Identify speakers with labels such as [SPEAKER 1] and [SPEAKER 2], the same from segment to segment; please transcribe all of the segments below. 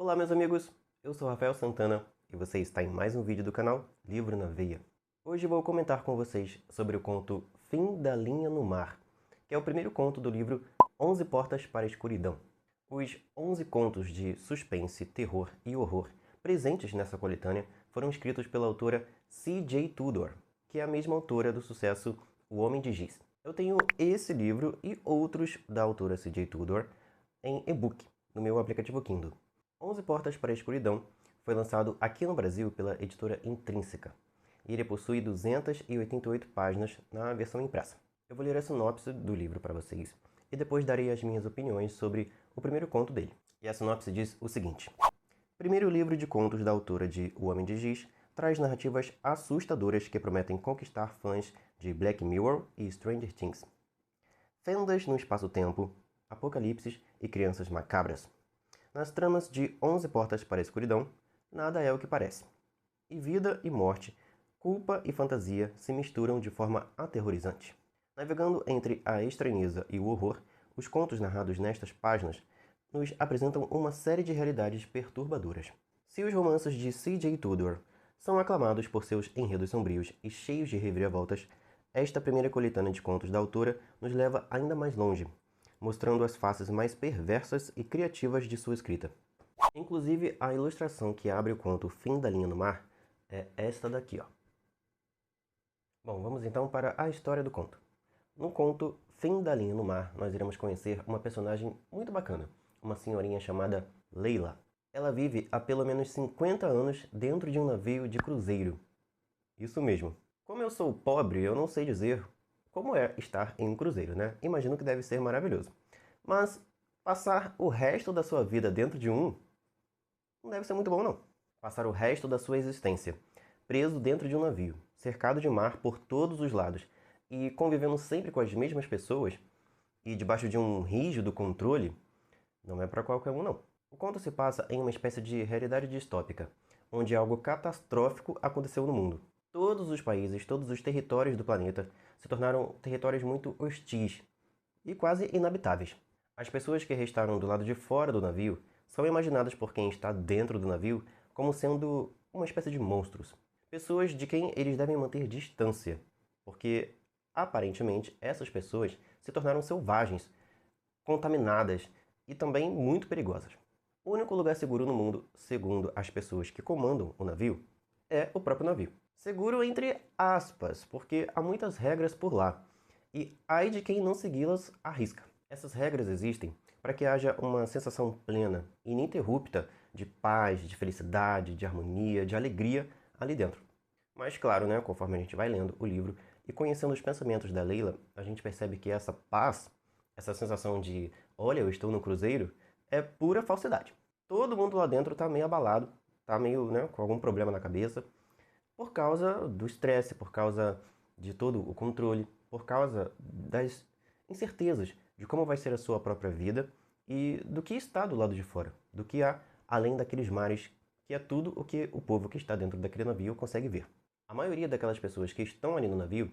[SPEAKER 1] Olá meus amigos, eu sou Rafael Santana e você está em mais um vídeo do canal Livro na Veia. Hoje vou comentar com vocês sobre o conto Fim da Linha no Mar, que é o primeiro conto do livro 11 Portas para a Escuridão. Os 11 contos de suspense, terror e horror presentes nessa coletânea foram escritos pela autora C.J. Tudor, que é a mesma autora do sucesso O Homem de Giz. Eu tenho esse livro e outros da autora C.J. Tudor em e-book no meu aplicativo Kindle. 11 Portas para a Escuridão foi lançado aqui no Brasil pela editora Intrínseca e ele possui 288 páginas na versão impressa. Eu vou ler a sinopse do livro para vocês e depois darei as minhas opiniões sobre o primeiro conto dele. E a sinopse diz o seguinte: primeiro livro de contos da autora de O Homem de Giz traz narrativas assustadoras que prometem conquistar fãs de Black Mirror e Stranger Things. Fendas no espaço-tempo, apocalipses e crianças macabras. Nas tramas de 11 Portas para a Escuridão, nada é o que parece. E vida e morte, culpa e fantasia se misturam de forma aterrorizante. Navegando entre a estranheza e o horror, os contos narrados nestas páginas nos apresentam uma série de realidades perturbadoras. Se os romances de C.J. Tudor são aclamados por seus enredos sombrios e cheios de reviravoltas, esta primeira coletânea de contos da autora nos leva ainda mais longe, mostrando as faces mais perversas e criativas de sua escrita. Inclusive, a ilustração que abre o conto Fim da Linha no Mar é esta daqui, ó. Bom, vamos então para a história do conto. No conto Fim da Linha no Mar, nós iremos conhecer uma personagem muito bacana, uma senhorinha chamada Leila. Ela vive há pelo menos 50 anos dentro de um navio de cruzeiro. Isso mesmo. Como eu sou pobre, eu não sei dizer como é estar em um cruzeiro, né? Imagino que deve ser maravilhoso. Mas passar o resto da sua vida dentro de um não deve ser muito bom, não. Passar o resto da sua existência preso dentro de um navio, cercado de mar por todos os lados e convivendo sempre com as mesmas pessoas e debaixo de um rígido controle, não é para qualquer um, não. O conto se passa em uma espécie de realidade distópica, onde algo catastrófico aconteceu no mundo. Todos os países, todos os territórios do planeta se tornaram territórios muito hostis e quase inabitáveis. As pessoas que restaram do lado de fora do navio são imaginadas por quem está dentro do navio como sendo uma espécie de monstros. Pessoas de quem eles devem manter distância, porque aparentemente essas pessoas se tornaram selvagens, contaminadas e também muito perigosas. O único lugar seguro no mundo, segundo as pessoas que comandam o navio, é o próprio navio. Seguro entre aspas, porque há muitas regras por lá, e ai de quem não segui-las à risca. Essas regras existem para que haja uma sensação plena, ininterrupta, de paz, de felicidade, de harmonia, de alegria ali dentro. Mas claro, né, conforme a gente vai lendo o livro e conhecendo os pensamentos da Leila, a gente percebe que essa paz, essa sensação de olha, eu estou no cruzeiro, é pura falsidade. Todo mundo lá dentro está meio abalado, está meio, né, com algum problema na cabeça, por causa do estresse, por causa de todo o controle, por causa das incertezas de como vai ser a sua própria vida e do que está do lado de fora, do que há além daqueles mares, que é tudo o que o povo que está dentro daquele navio consegue ver. A maioria daquelas pessoas que estão ali no navio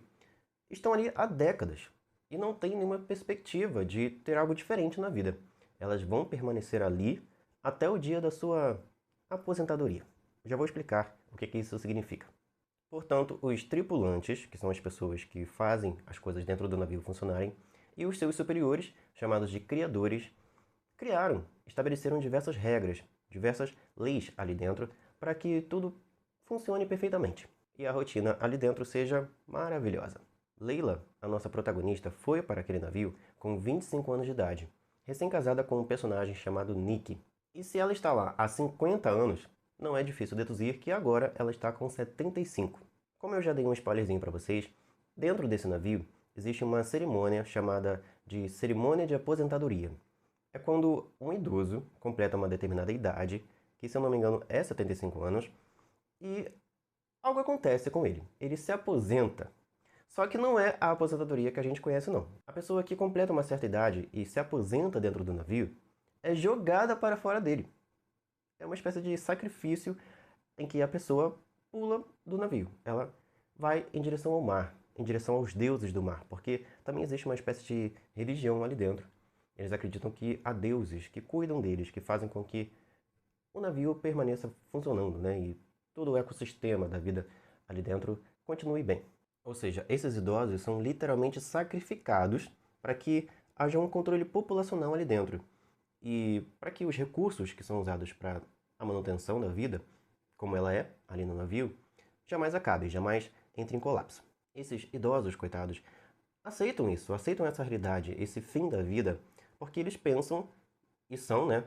[SPEAKER 1] estão ali há décadas e não tem nenhuma perspectiva de ter algo diferente na vida. Elas vão permanecer ali até o dia da sua aposentadoria. Já vou explicar o que isso significa. Portanto, os tripulantes, que são as pessoas que fazem as coisas dentro do navio funcionarem, e os seus superiores, chamados de criadores, estabeleceram diversas regras, diversas leis ali dentro, para que tudo funcione perfeitamente e a rotina ali dentro seja maravilhosa. Leila, a nossa protagonista, foi para aquele navio com 25 anos de idade, recém-casada com um personagem chamado Nick. E se ela está lá há 50 anos, não é difícil deduzir que agora ela está com 75. Como eu já dei um spoilerzinho para vocês, dentro desse navio existe uma cerimônia chamada de cerimônia de aposentadoria. É quando um idoso completa uma determinada idade, que se eu não me engano é 75 anos, e algo acontece com ele. Ele se aposenta. Só que não é a aposentadoria que a gente conhece, não. A pessoa que completa uma certa idade e se aposenta dentro do navio é jogada para fora dele. É uma espécie de sacrifício em que a pessoa pula do navio. Ela vai em direção ao mar, em direção aos deuses do mar, porque também existe uma espécie de religião ali dentro. Eles acreditam que há deuses que cuidam deles, que fazem com que o navio permaneça funcionando, né? E todo o ecossistema da vida ali dentro continue bem. Ou seja, esses idosos são literalmente sacrificados para que haja um controle populacional ali dentro. E para que os recursos que são usados para a manutenção da vida, como ela é ali no navio, jamais acabe, jamais entre em colapso. Esses idosos, coitados, aceitam isso, aceitam essa realidade, esse fim da vida, porque eles pensam e são, né,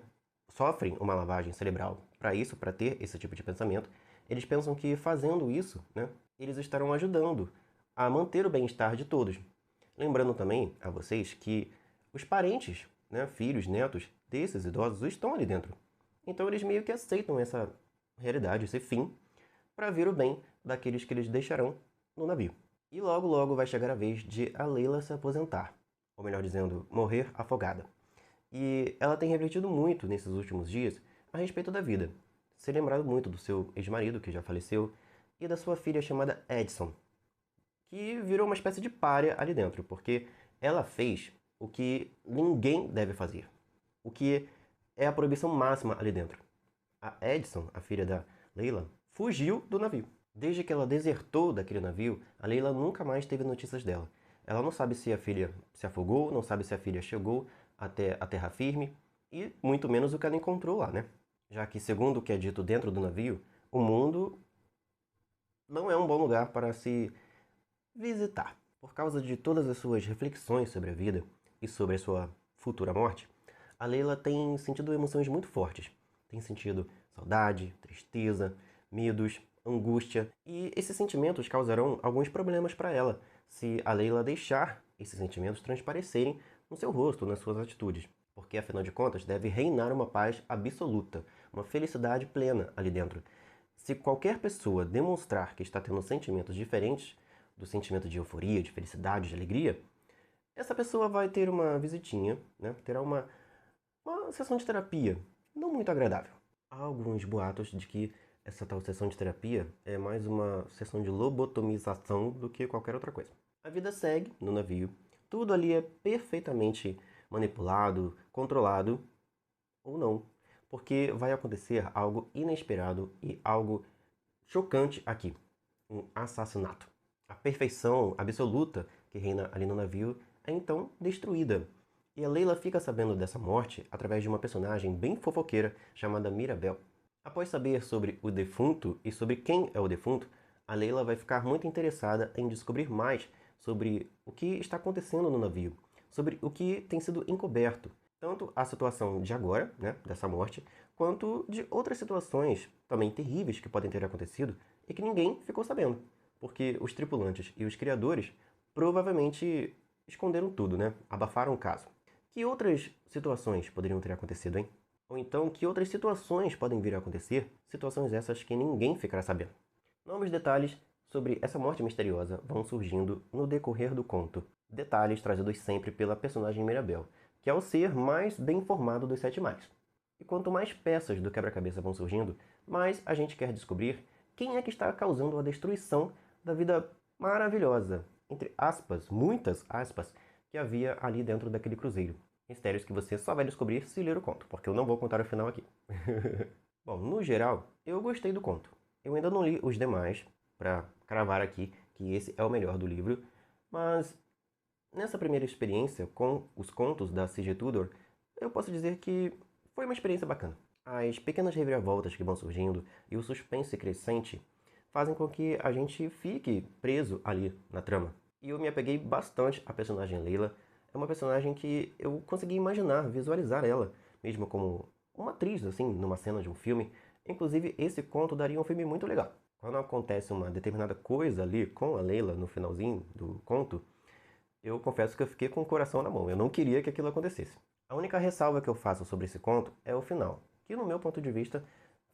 [SPEAKER 1] sofrem uma lavagem cerebral para isso, para ter esse tipo de pensamento. Eles pensam que fazendo isso, né, eles estarão ajudando a manter o bem-estar de todos. Lembrando também a vocês que os parentes, né, filhos, netos desses idosos estão ali dentro. Então eles meio que aceitam essa realidade, esse fim, para ver o bem daqueles que eles deixarão no navio. E logo logo vai chegar a vez de a Leila se aposentar, ou melhor dizendo, morrer afogada. E ela tem refletido muito nesses últimos dias a respeito da vida, se lembrado muito do seu ex-marido, que já faleceu, e da sua filha chamada Edson, que virou uma espécie de pária ali dentro, porque ela fez o que ninguém deve fazer, o que é a proibição máxima ali dentro. A Edson, a filha da Leila, fugiu do navio. Desde que ela desertou daquele navio, a Leila nunca mais teve notícias dela. Ela não sabe se a filha se afogou, não sabe se a filha chegou até a terra firme e muito menos o que ela encontrou lá, né? Já que, segundo o que é dito dentro do navio, o mundo não é um bom lugar para se visitar. Por causa de todas as suas reflexões sobre a vida e sobre a sua futura morte, a Leila tem sentido emoções muito fortes. Tem sentido saudade, tristeza, medos, angústia, e esses sentimentos causarão alguns problemas para ela se a Leila deixar esses sentimentos transparecerem no seu rosto, nas suas atitudes. Porque, afinal de contas, deve reinar uma paz absoluta, uma felicidade plena ali dentro. Se qualquer pessoa demonstrar que está tendo sentimentos diferentes do sentimento de euforia, de felicidade, de alegria, essa pessoa vai ter uma visitinha, né? Terá uma sessão de terapia não muito agradável. Há alguns boatos de que essa tal sessão de terapia é mais uma sessão de lobotomização do que qualquer outra coisa. A vida segue no navio, tudo ali é perfeitamente manipulado, controlado ou não, porque vai acontecer algo inesperado e algo chocante aqui, um assassinato. A perfeição absoluta que reina ali no navio é então destruída. E a Leila fica sabendo dessa morte através de uma personagem bem fofoqueira chamada Mirabel. Após saber sobre o defunto e sobre quem é o defunto, a Leila vai ficar muito interessada em descobrir mais sobre o que está acontecendo no navio, sobre o que tem sido encoberto, tanto a situação de agora, né, dessa morte, quanto de outras situações também terríveis que podem ter acontecido e que ninguém ficou sabendo, porque os tripulantes e os criadores provavelmente esconderam tudo, né? Abafaram o caso. Que outras situações poderiam ter acontecido, hein? Ou então, que outras situações podem vir a acontecer? Situações essas que ninguém ficará sabendo. Novos detalhes sobre essa morte misteriosa vão surgindo no decorrer do conto. Detalhes trazidos sempre pela personagem Mirabel, que é o ser mais bem informado dos sete mares. E quanto mais peças do quebra-cabeça vão surgindo, mais a gente quer descobrir quem é que está causando a destruição da vida maravilhosa, entre aspas, muitas aspas, que havia ali dentro daquele cruzeiro. Mistérios que você só vai descobrir se ler o conto, porque eu não vou contar o final aqui. Bom, no geral, eu gostei do conto. Eu ainda não li os demais, para cravar aqui que esse é o melhor do livro, mas nessa primeira experiência com os contos da C.G. Tudor, eu posso dizer que foi uma experiência bacana. As pequenas reviravoltas que vão surgindo e o suspense crescente fazem com que a gente fique preso ali na trama. E eu me apeguei bastante à personagem Leila. É uma personagem que eu consegui imaginar, visualizar ela, mesmo como uma atriz, assim, numa cena de um filme. Inclusive, esse conto daria um filme muito legal. Quando acontece uma determinada coisa ali com a Leila no finalzinho do conto, eu confesso que eu fiquei com o coração na mão. Eu não queria que aquilo acontecesse. A única ressalva que eu faço sobre esse conto é o final, que no meu ponto de vista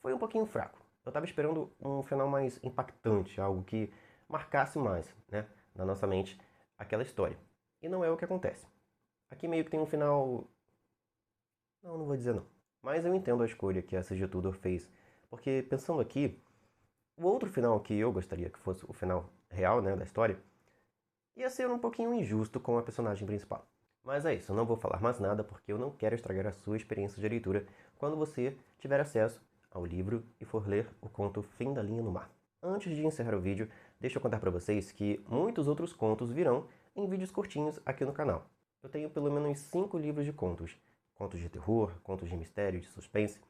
[SPEAKER 1] foi um pouquinho fraco. Eu estava esperando um final mais impactante, algo que marcasse mais, né, na nossa mente aquela história. E não é o que acontece. Aqui meio que tem um final... Não vou dizer não. Mas eu entendo a escolha que a C.G. Tudor fez, porque pensando aqui, o outro final que eu gostaria que fosse o final real, né, da história, ia ser um pouquinho injusto com a personagem principal. Mas é isso, eu não vou falar mais nada porque eu não quero estragar a sua experiência de leitura quando você tiver acesso ao livro e for ler o conto Fim da Linha no Mar. Antes de encerrar o vídeo, deixa eu contar para vocês que muitos outros contos virão em vídeos curtinhos aqui no canal. Eu tenho pelo menos 5 livros de contos. Contos de terror, contos de mistério, de suspense.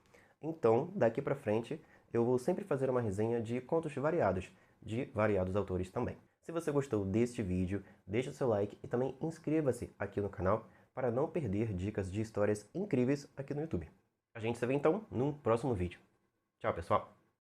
[SPEAKER 1] Então, daqui pra frente, eu vou sempre fazer uma resenha de contos variados, de variados autores também. Se você gostou deste vídeo, deixa o seu like e também inscreva-se aqui no canal para não perder dicas de histórias incríveis aqui no YouTube. A gente se vê então num próximo vídeo. Tchau, pessoal!